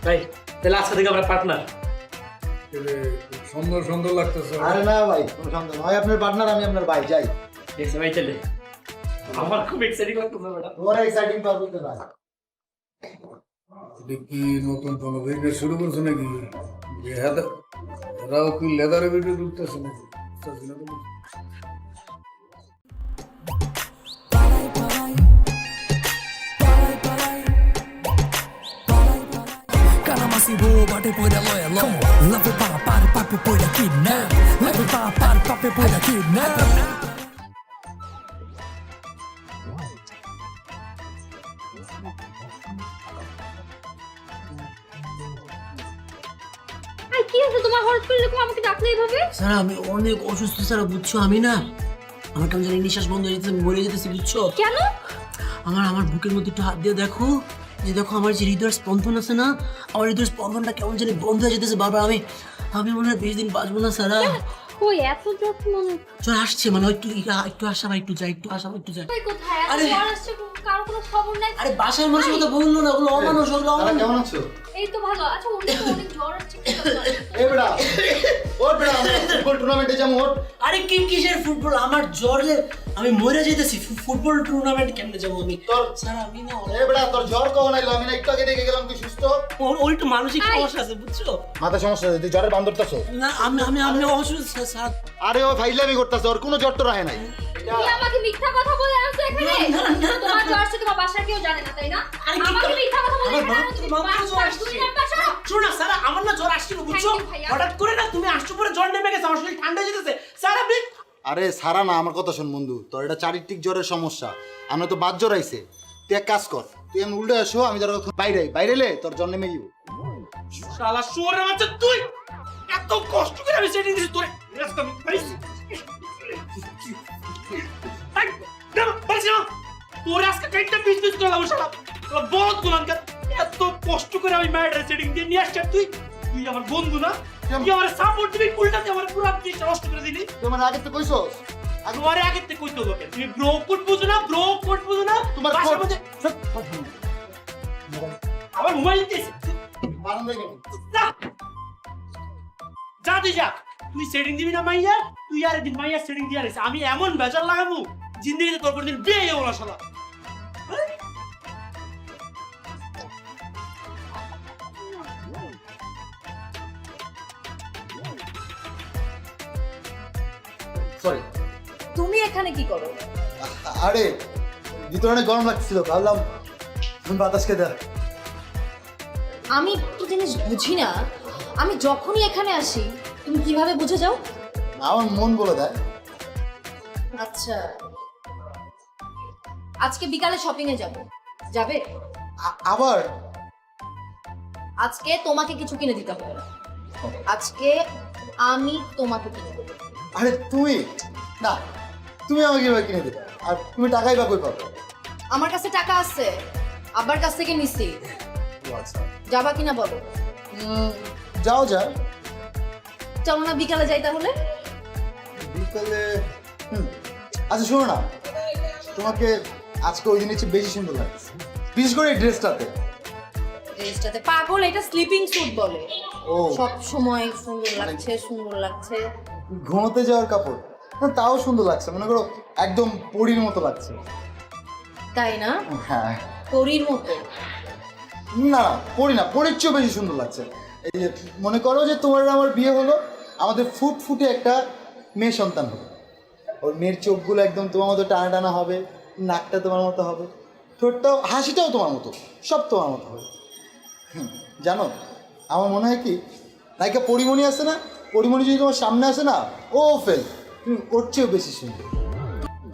ভাই তাহলে আজকে থেকে আমরা পার্টনার। সুন্দর সুন্দর লাগতেছে। আরে না ভাই, কোনো সন্দেহ নয়, আপনার পার্টনার, আমি আপনার ভাই। যাই ঠিক আছে ভাই, চলে আমার খুব এক্সাইটিং লাগতেছে ম্যাডাম। ওরা এক্সাইটিং পাবো তো ভাই। কি নতুন কোনো বিজনেস শুরু করছো নাকি? এরাও কি লেদারের ভিডিও ঢুকতেছে নাকি? Kalamasibo, bate poida loya lo. Love pa par pape poida kidnap. Love pa par pape poida kidnap. আর কি হচ্ছে তোমার, হঠাৎ করে এরকম আমাকে ডাকলে এইভাবে? স্যার আমি অনেক অসুস্থ স্যার, বুঝছো? আমি না, আমার কেমন জানি নিঃশ্বাস বন্ধ হয়ে যেতেছে, মরে যেতেছি, বুঝছো? কেন? আমার বুকের মধ্যে একটু হাত দিয়ে দেখো, যে দেখো আমার যে হৃদয়ের স্পন্দন আছে না, আমার হৃদয়ের স্পন্দনটা কেমন জানি বন্ধ হয়ে যেতেছে বারবার। আমি মনে হয় 20 দিন বাঁচবো না স্যার। কই এত যত্ন? চল আসছে মানে একটু আসা বা একটু যাই, একটু আসা বা একটু যাই। কই কোথায়? এত আরে জ্বর আসছে, কারো কোনো খবর নাই? আরে বাসার মানুষের কথা বললো না, ওগুলো অমানুষ, ওগুলো দাদা অমানুষ। কেমন আছো? এই তো ভালো। আচ্ছা ওর তো অনেক জ্বর আসছে, কি ব্যাপার? এই বেড়া, ওর বেড়া, আমরা ফুটবল টুর্নামেন্টে যাবো। ওর আরে কিসের ফুটবল? আমার জ্বরে আমি মরে যেতেছি, ফুটবল টুর্নামেন্ট কেমনে যাবো আমি? স্যার আমি না, এই বেড়া, তোর জ্বর কখন আইলো? আমি না একটু আগে দেখে গেলাম তুই সুস্থ। ওর একটু মানসিক সমস্যা আছে, বুঝছো? মাথা সমস্যা আছে, তুই জ্বরের বান্দরতাছ। না আমি অসুস্থ স্যার। আরে ও ফাইজলামি করতেছে, ওর কোনো জ্বর তো রাহে নাই। তুমি আমাকে মিথ্যা কথা বলে আনছো এখানে? তোমার জ্বর আসছে, তোমার বাসার কেউ জানে না, তাই না? আরে কি আমাকে মিথ্যা কথা বলে আমার এখানে আনছো, তুমি মাত্র জ্বর আসছে। দুই নাম্বার শোনো। শোনো না স্যার, আমার না জ্বর আসছিল, বুঝছো? Thank you, ভাইয়া। হঠাৎ করে না তুমি আসছো, পরে জ্বর নেমে গেছে, আমার শরীর ঠান্ডা হয়ে যেতেছে স্যার। আপনি আরে সারা না, আমার কথা শোন বন্ধু, তোর এটা চারিত্রিক জ্বরের সমস্যা। আমরা তো বাদ জ্বর আইছে, তুই এক কাজ কর, তুই আমি উল্টে আসো, আমি তোর বাইরে এলে তোর জ্বর নেমে যাবো। শালা শুয়োরের বাচ্চা, তুই এত কষ্ট করে আমি সেটিং দিছি তোরে, রাস্তা পারিস তোর আজকে কাইটটা পিস করে দাও শালা। তোরা বহুত গুলানকার, এত কষ্ট করে আমি ম্যাডার সেটিং দিয়ে নিয়ে আসছি, তুই আমার বন্ধু না, তুই আমার সাপোর্ট দিবি, উল্টাতে আমার পুরো জিনিসটা নষ্ট করে দিলি। তুই মানে আগে তো কইছস, তোমার আগে থেকে কইতে হবে, তুমি ব্রো কোড বুঝো না, তোমার বাসার কোড- মধ্যে আমার মোবাইল দিয়েছে না, যা তুই যা, তুই সেটিং দিবি না মাইয়া, তুই আর একদিন মাইয়া সেটিং দিয়ে আনিস, আমি এমন বেজার লাগাবো জিন্দেগিতে তোর কোনদিন বিয়ে হবো না শালা। সরি। তুমি এখানে কি করো? আরে ভিতরে অনেক গরম লাগছিল, ভাবলাম তুমি বাতাস খেতে। আমি একটু জিনিস বুঝি না, আমি যখনই এখানে আসি তুমি কিভাবে বুঝে যাও? আমার মন বলে দেয়। আচ্ছা, আজকে বিকালে শপিং এ যাবে? আবার আজকে তোমাকে কিছু কিনে দিতে হবে। আজকে আমি তোমাকে কিনে দেবো। আরে তুমি না, তুমি আমাকে এবার কিনে দেবে, আর তুমি টাকাই বা কই পাবে? আমার কাছে টাকা আছে, আব্বার কাছ থেকে নিছি। ও আচ্ছা, যাবা কিনা বলো? যাও যা। চলো না বিকালে যাই তাহলে। বিকালে আচ্ছা শোনো না, তোমাকে আজকে ওই দিনের চেয়ে বেশি সুন্দর লাগছে, বিশেষ করে এই ড্রেসটাতে। ড্রেসটাতে পাগল, এটা স্লিপিং স্যুট বলে। ও সব সময় সুন্দর লাগছে। ঘুমোতে যাওয়ার কাপড় না, তাও সুন্দর লাগছে, মনে করো একদম পরীর মতো লাগছে। তাই না? হ্যাঁ পরীর মতো। না, পরি না, পরির চেয়েও বেশি সুন্দর লাগছে। এই যে মনে করো যে তোমার আর আমার বিয়ে হলো, আমাদের ফুটফুটে একটা মেয়ে সন্তান হবে, ওর মেয়ের চোখগুলো একদম তোমার মতো টানা টানা হবে, নাকটা তোমার মতো হবে, ঠোঁটটাও, হাসিটাও তোমার মতো, সব তোমার মতো হবে। জানো, আমার মনে হয় কি, নায়িকা পরিমণি আছে না, পরিমণি যদি তোমার সামনে আসে না, ও ফেল, তুমি ওর চেয়েও বেশি সুন্দর।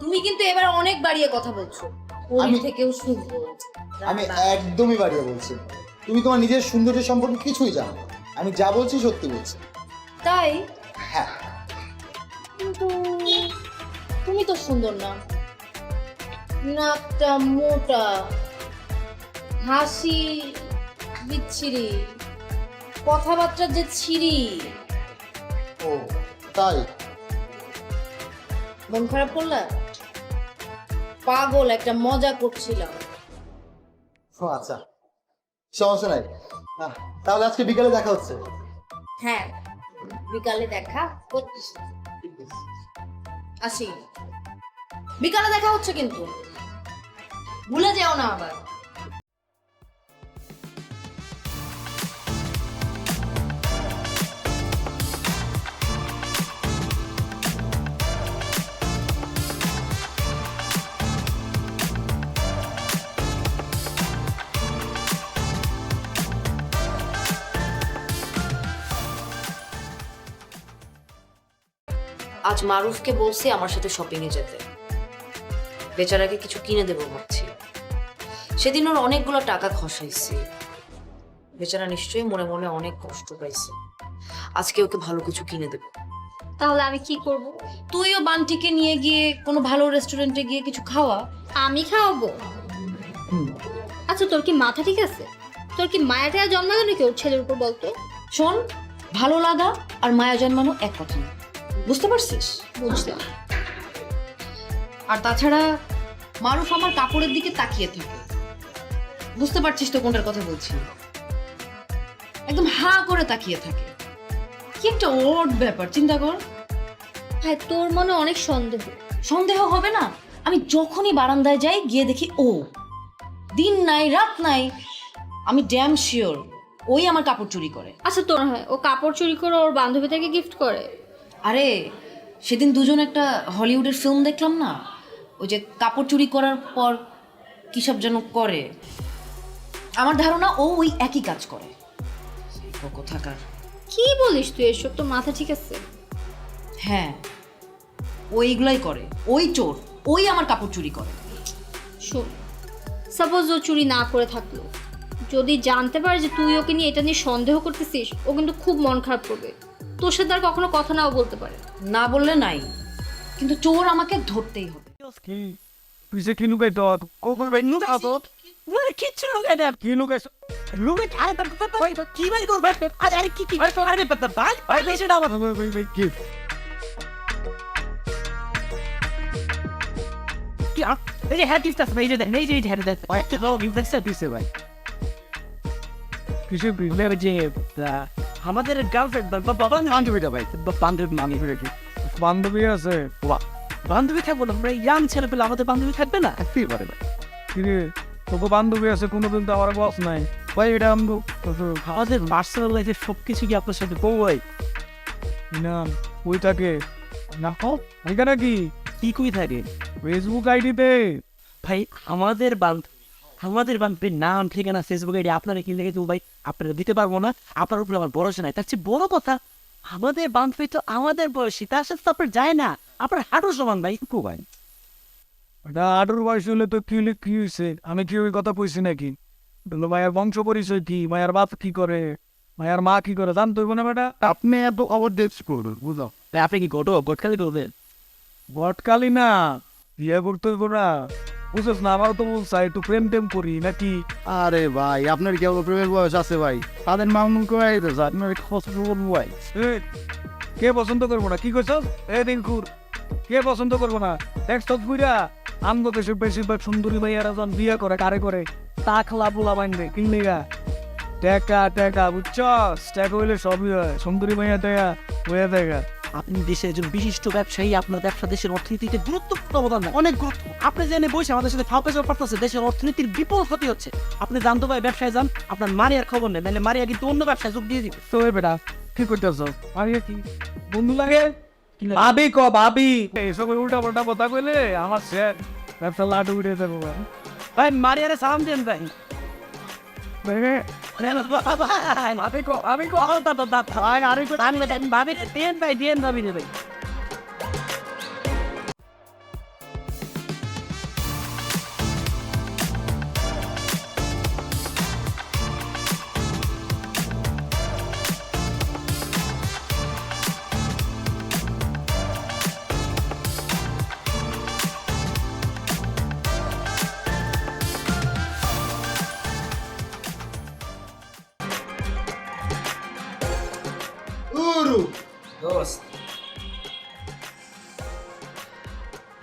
তুমি কিন্তু এবার অনেক বাড়িয়ে কথা বলছো। পরীর থেকেও সুন্দর। আমি একদমই বাড়িয়ে বলছি, তুমি তোমার নিজের সৌন্দর্য সম্পর্কে কিছুই জানো না। আমি যা বলছি সত্যি বলছি। তাই? হ্যাঁ। কিন্তু তুমি তো সুন্দর না, নাকটা মোটা, হাসি বিচ্ছিরি, কথাবার্তা যে ছিরি। ও তাই? মন খারাপ করলা? পাগল, একটা মজা করছিলাম। ও আচ্ছা, সমস্যা নাই। তাহলে আজকে বিকালে দেখা হচ্ছে। হ্যাঁ, বিকালে দেখা হচ্ছে। আসি, বিকালে দেখা হচ্ছে কিন্তু ভুলে যেও না আবার। আজ মারুফকে বলছি আমার সাথে শপিং এ যেতে, বেচারাকে কিছু কিনে দেবো ভাবছি। সেদিন ওর অনেকগুলো টাকা খসাইছি, বেচারা নিশ্চয়ই মনে মনে অনেক কষ্ট পাইছে। আজকে ওকে ভালো কিছু কিনে দেবো। তাহলে আমি কি করব? তুইও বান্টিকে নিয়ে গিয়ে কোনো ভালো রেস্টুরেন্টে গিয়ে কিছু খাওয়া। আমি খাওয়াবো? আচ্ছা, তোর কি মাথা ঠিক আছে? তোর কি মায়াটা জন্মালো নাকি ওর ছেলের উপর বলতো? শোন, ভালো লাগা আর মায়া জন্মানো এক কথা না, বুঝতে পারছিস? বুঝলাম। আর তাছাড়া মারুফ আমার কাপড়ের দিকে তাকিয়ে থাকে, বুঝতে পারছিস তো কোনটার কথা বলছি? একদম হা করে তাকিয়ে থাকে। কি একটা ওড ব্যাপার, চিন্তা কর। হ্যাঁ, তোর মনে অনেক সন্দেহ। সন্দেহ হবে না? আমি যখনই বারান্দায় যাই গিয়ে দেখি ও, দিন নাই রাত নাই, আমি ড্যাম শিওর ওই আমার কাপড় চুরি করে। আচ্ছা, তোর হয় ও কাপড় চুরি করে ওর বান্ধবীদেরকে গিফট করে? আরে সেদিন দুজন একটা হলিউডের ফিল্ম দেখলাম না, ওই যে কাপড় চুরি করার পর কী সব যেন করে। আমার ধারণা ও ওই একই কাজ করে। ও কোথাকার। কি বলিস তুই এসব? তো মাথা ঠিক আছে? হ্যাঁ, ওইগুলাই করে, ওই চোর, ওই আমার কাপড় চুরি করে। শোন, সাপোজ ও চুরি না করে থাকলো, যদি জানতে পারে যে তুই ওকে নিয়ে এটা নিয়ে সন্দেহ করতেছিস, ও কিন্তু খুব মন খারাপ করবে। তোর সাথে আর কখনো কথা নাও বলতে পারে। না বললে নাই, কিন্তু চোর আমাকে ধরতেই হবে। তুই যে কি লুকাই তো কখন ভাই লুকাই তো কিচ্ছু লুকাই না। কি লুকাইছ? লুকাই কি বাড়ি করবে? আরে কি আরে ভাই বেশি না আমার ভাই কি কি এই যে হ্যাড দিস এই যে এই যে হ্যাড দিস একটা লোক ইনভেস্টার দিছে ভাই। কিসে বলে যে আমাদের গার্লফ্রেন্ড বাবা বান্ধবীটা ভাই, বান্ধবী মামি কি বান্ধবী আছে? বান্ধবী থাকবো না আমরা ইয়াং ছেলে পেলে, আমাদের বান্ধবী থাকবে না? থাকতেই পারে ভাই। কিরে তোকে বান্ধবী আছে, কোনোদিন তো আমার বস নাই ভাই। এটা আমাদের পার্সোনাল লাইফে সব কিছু কি আপনার সাথে বউ ভাই না ওই থাকে না হোক এখানে কি কি কই থাকে ফেসবুক আইডিতে ভাই। আমাদের বান্ধবীর নাম ঠিকানা ফেসবুক আইডি আপনারা কি লিখে দেবো ভাই? আপনারা দিতে পারবো না, আপনার উপরে আমার ভরসা নাই। তার চেয়ে বড় কথা, আমাদের বান্ধবী তো আমাদের বয়সী, তার সাথে তো আপনার যায় না, আপনার হাঁটু সমান ভাই। কো ভাই এটা আডুর বয়স হলে তো কি কি হয়েছে? আমি কি ওই কথা কইছি নাকি? মায়ের বংশ পরিচয় কি, মায়ের বাপ কি করে, মায়ের মা কি করে জানতে হইব না বেটা? আপনি এত খবর দেখছি করুন বুঝো। ভাই আপনি কি গটকালি করবেন? বটকালি না, বিয়ে করতে হইব না, বুঝছ না? আমারও তো বলছা একটু প্রেম টেম করি নাকি? আরে ভাই আপনার কি আবার প্রেমের বয়স আছে ভাই? তাদের মামুন করে আইতেছে আপনার পছন্দ করবো ভাই। কে পছন্দ করবো না? কি কইছ? এ দিনকুর কে পছন্দ করবো না? দেখছ বুইরা আমগো দেশে বেশিরভাগ সুন্দরী ভাইয়ারা যখন বিয়ে করে কারে করে? টাকলা পোলা বান্ধে কিনলে গা টাকা বুঝছ? টাকা হইলে সবই হয়, সুন্দরী ভাইয়া টাকা হয়ে দেখা। আপনি দেশের একজন বিশিষ্ট ব্যবসায়ী, আপনার ব্যবসা দেশের অর্থনীতিতে গুরুত্বপূর্ণ অবদান, অনেক গুরুত্ব। আপনি জেনে বসে আমাদের সাথে ফাঁপে যাওয়ার পারতেছে, দেশের অর্থনীতির বিপুল ক্ষতি হচ্ছে। আপনি জানতো ভাই ব্যবসায় যান, আপনার মারিয়ার খবর নেই, নাহলে মারিয়া কিন্তু অন্য ব্যবসায় যোগ দিয়ে দিবে। তো বেটা কি করতেছ? মারিয়া কি বন্ধু লাগে? ভাবি ক ভাবি, এইসব উল্টা পাল্টা কথা কইলে আমার ব্যবসা লাডু উঠে যাবো। ভাই মারিয়ারে সালাম দেন ভাই। ভাবি ভাই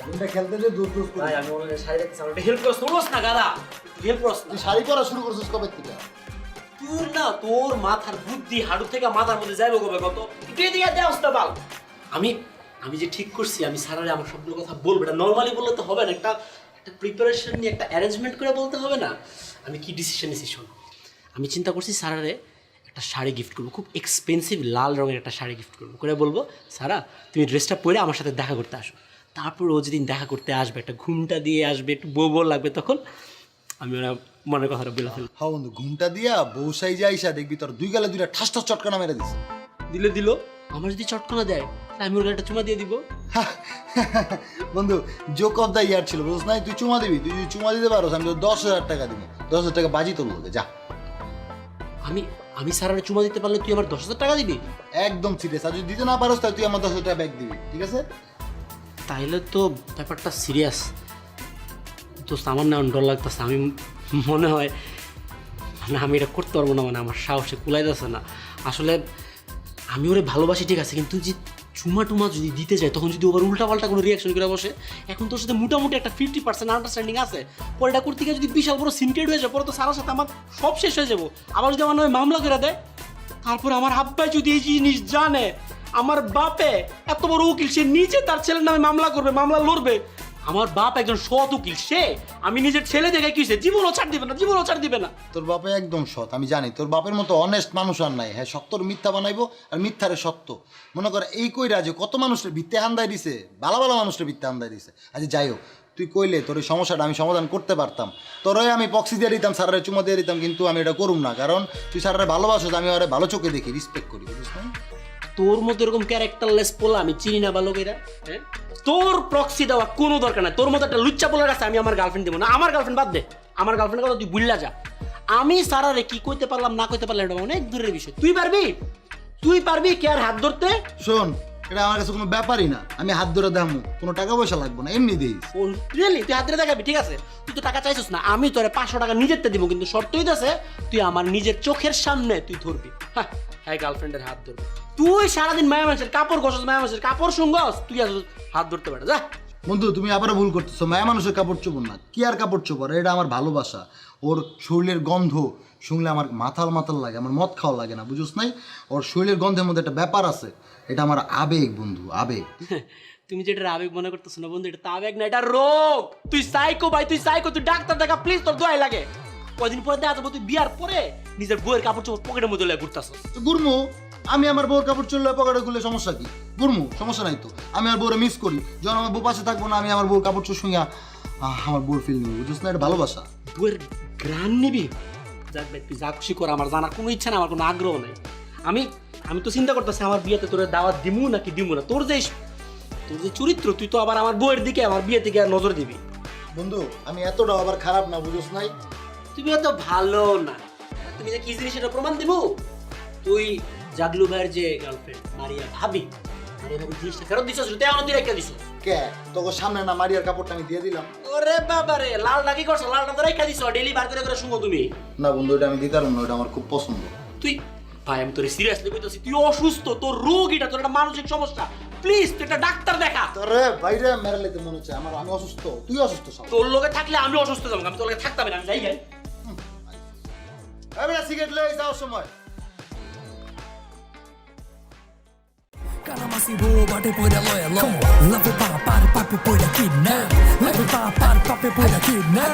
গেমটা খেলতে যে দূর দূর ভাই আমি ওনার শাড়ি দেখতেছি আমার একটা হেল্প করছ না গাদা হেল্প করছ না তুই শাড়ি পরা শুরু করছিস কবে থেকে? তোর না তোর মাথার বুদ্ধি হাড়ু থেকে মাথার মধ্যে যাইব কবে কত একটু এদিকে দেওস না বাল আমি যে ঠিক করছি আমি সারারে আমার সবগুলো কথা বলবো এটা নর্মালি বললে তো হবে না একটা প্রিপারেশন নিয়ে একটা অ্যারেঞ্জমেন্ট করে বলতে হবে না আমি কি ডিসিশন নিছি শোন আমি চিন্তা করছি সারারে একটা শাড়ি গিফট করবো খুব এক্সপেন্সিভ লাল রঙের একটা শাড়ি গিফট করবো করে বলবো সারা তুমি ড্রেসটা পরে আমার সাথে দেখা করতে আসো তারপর ও যেদিন দেখা করতে আসবে একটা ঘুমটা দিয়ে আসবে একটু বউ লাগবে তখন আমি ওরা মনের কথাটা বলে ফেলবো হ্যাঁ বন্ধু, ঘুমটা দিয়া বউ সাইজে আইসা দেখবি তোর দুই গালে দুইটা ঠাস ঠাস চটকানা মেরে দিছে। দিল আমার যদি চটকনা দেয় তাহলে আমি ওর একটা চুমা দিয়ে দিব বন্ধু, জোক অফ দ্য ইয়ার ছিল বুঝছ নাই? তুই চুমা দিবি, তুই যদি চুমা দিতে পারো আমি তো 10,000 টাকা দিব। 10,000 টাকা বাজি তোর লোকে, যা। আমি সারারে চুমা দিতে পারলে তুই আমার 10,000 টাকা দিবি? একদম সিরিয়াস। আর যদি দিতে না পারোস তাহলে তুই আমার 10,000 টাকা ব্যাক দিবি, ঠিক আছে? তাইলে তো ব্যাপারটা সিরিয়াস দোস্ত। আমার না ডর লাগতেছে, আমি মনে হয় মানে আমি এটা করতে পারবো না, মানে আমার সাহসে কুলাইতেছে না। আসলে আমি ওরে ভালোবাসি ঠিক আছে, কিন্তু যে চুমা টুমা যদি দিতে যায় তখন যদি ওর উল্টাপাল্টা কোনো রিয়াকশন করে বসে, এখন তোর সাথে মোটামুটি একটা 50% আন্ডারস্ট্যান্ডিং আছে, পরে এটা করতে গিয়ে যদি বিশাল বড় সিনক্রেট হয়ে যায় পরে তো সারার সাথে আমার সব শেষ হয়ে যাবো। আবার যদি আমার নামে মামলা করে দেয়, তারপর আমার আব্বাই যদি এই জিনিস জানে, আমার বাপে এত বড় উকিল, সে নিজে তার ছেলের নামে মামলা করবে, মামলা লড়বে। আমার বাপ একজন সৎ উকিল, সে আমি নিজের ছেলে দেখে কি জীবনও ছাড় দিবে না, জীবনও ছাড় দিবে না। তোর বাপে একদম সৎ, আমি জানি। তোর বাপের মতো অনেস্ট মানুষ আর নাই। হ্যাঁ, সত্যর মিথ্যা বানাইবো আর মিথ্যারে সত্য। মনে কর এই কইরা যে কত মানুষের ভিত্তে হান্দাই দিছে, ভালো ভালো মানুষের ভিত্তে হান্দাই দিছে। আচ্ছা যাই হোক, তুই কইলে তোর এই সমস্যাটা আমি সমাধান করতে পারতাম, তোরই আমি পক্সি দিয়ে দিতাম, স্যারের চুমা দিয়ে দিতাম, কিন্তু আমি এটা করুম না। কারণ তুই স্যারের ভালোবাসো, আমি ওরে ভালো চোখে দেখি, রেসপেক্ট করি, বুঝিস না? তোর মতো এরকম ক্যারেক্টারলেস পোলা আমি চিনি না ভালো করে। হ্যাঁ, তোর প্রক্সি দেওয়া কোনো দরকার নাই। তোর মতো একটা লুচ্চা পোলার কাছে আমি আমার গার্লফ্রেন্ড দেবো না। আমার গার্লফ্রেন্ড বাদ দে, আমার গার্লফ্রেন্ডের কথা তুই ভুললা যা। আমি সারারে কি কইতে পারলাম না কইতে পারলাম এটা অনেক দূরের বিষয়। তুই পারবি কে আর হাত ধরতে? শোন, এটা আমার কাছে কোনো ব্যাপারই না। আমি হাত ধরে দামু, কোনো টাকা পয়সা লাগবে না, এমনি দিই। ও রিয়েলি? তুই হাত ধরে দেখাবি? ঠিক আছে, তুই তো টাকা চাইছিস না, আমি তোরে 500 টাকা নিজেরতে দিব, কিন্তু শর্তই আছে তুই আমার নিজের চোখের সামনে তুই ধরবি। হ্যাঁ, গার্লফ্রেন্ডের হাত ধরবি। তুই সারাদিন মায়া মানুষের কাপড় ঘষস, মায়া মানুষের কাপড় শুঙ্গস, তুই হাত ধরতে পারে? যা বন্ধু, তুমি আবারও ভুল করতেছো। মায়া মানুষের কাপড় চোপড় না, কি আর কাপড় চোপড়, এটা আমার ভালোবাসা। ওর শরীরের গন্ধ শুনলে আমার মাতাল লাগে, আমার মদ খাওয়া লাগে না, বুঝোস নাই? ওর শরীরের গন্ধের মধ্যে একটা ব্যাপার আছে, এটা আমার আবেগ বন্ধু, আবেগ। তুমি যেটা আবেগ মনে করতেছো না বন্ধু, এটা তো আবেগ না, এটা রোগ। তুই সাইকো ভাই, তুই সাইকো। তুই ডাক্তার দেখা প্লিজ, তোর দোয়াই লাগে। কয়দিন পরে দেখা যাবো তুই বিয়ার পরে নিজের বউয়ের কাপড় চোপড় পকেটের মধ্যে লয়ে ঘুরতাছস। গুরমু, আমি আমার বউর কাপড় চললে পকেটে খুলে সমস্যা কি? গুরমু, সমস্যা নাই তো। আমি আমার বউরে মিস করি, যখন আমার বউ পাশে থাকবো না আমি আমার বউর কাপড় চোপড় শুইয়া আমার বউর ফিল নেবো, বুঝছ না? এটা ভালোবাসা। বউয়ের গ্রান নিবি? যাক ভাই, তুই যা খুশি কর, আমার জানার কোনো ইচ্ছা না, আমার কোনো আগ্রহ নাই। আমি তো চিন্তা করতেছি আমার বিয়েতে তোর দাওয়াত দিমু নাকি দিমু না। তোর যে চরিত্র, তুই তো আবার আমার বউয়ের দিকে, আমার বিয়ে থেকে নজর দিবি। বন্ধু, আমি এতটাও আবার খারাপ না, বুঝছ নাই? তুমি এত ভালো না। তুমি যে কি জিনিস এটা প্রমাণ দিবো। তুই জাগলু ভাইয়ের যে গার্লফ্রেন্ড মারিয়া ভাবি জিনিসটা ফেরত দিছস, তুই রেখে দিছস কে? তোর সামনে না মারিয়ার কাপড়টা আমি দিয়ে দিলাম? ওরে বাবা রে, লালটা কি করছো? লালটা তো রেখে দিছো, ডেইলি বার করে শুনো তুমি। না বন্ধু, এটা আমি দিতে পারবো না, এটা আমার খুব পছন্দ। তুই ভাই, আমি তোরে সিরিয়াসলি কইতাছি, তুই অসুস্থ, তোর রোগ এটা, তোর একটা মানসিক সমস্যা। প্লিজ তুই একটা ডাক্তার দেখা। তোরে বাইরে মেরালেতে মনে হচ্ছে আমি অসুস্থ, তুই অসুস্থ সব। তোর লগে থাকলে আমি অসুস্থ যাবো, আমি তোর লগে থাকতাম না, আমি যাই যাই। আমি সিগারেট লয়ে যাওয়ার সময় Kalamasi bo bate poida loya lo Love pa par papi poida kidnap Love pa par papi poida kidnap